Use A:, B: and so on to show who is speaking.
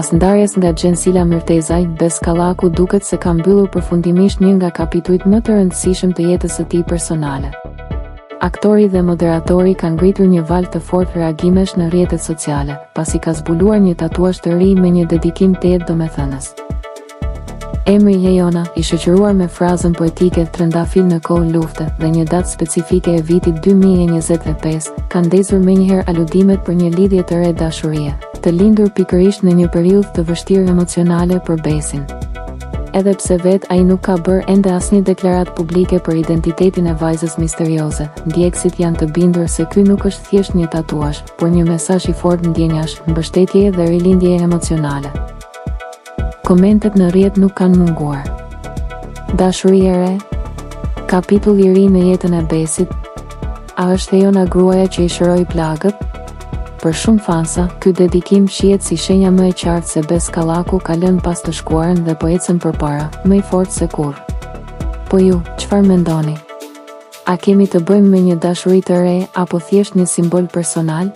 A: Pas ndarjes nga Gjensila Mirtezaj, Beskallaku duket se ka mbyllur përfundimisht një nga kapitujt më të rëndësishëm të jetës së tij personale. Aktori dhe moderatori ka ngritur një valë të fortë reagimesh në rrjetet sociale, pasi ka zbuluar një tatuazh të ri me një dedikim të jetë domethënës. Emri Jejona, i shoqëruar me frazën poetike "Trëndafil në kohë lufte" dhe një datë specifike e vitit 2025, ka ndezur menjëherë aludimet për një lidhje të re dashurie, të lindur pikërisht në një periudhë të vështirë emocionale për Besin. Edhe pse ai nuk ka bërë ende asnjë deklaratë publike për identitetin e vajzës misterioze, ndjekësit janë të bindur se ky nuk është thjesht një tatuazh, por një mesazh i fortë ndjenjash, mbështetje dhe rilindje emocionale. Komentet në rrjet nuk kanë munguar. Dashuri e re? Kapitull i ri në jetën e Besit? A është Jejona gruaja që i shëroi plagët? Për shumë fansa, ky dedikim shihet si shenja më e qartë se Beskallaku ka lënë pas të shkuarën dhe po ecën përpara, më i fortë se kurrë. Po ju, çfarë mendoni? A kemi të bëjmë me një dashuri të re apo thjesht një simbol personal?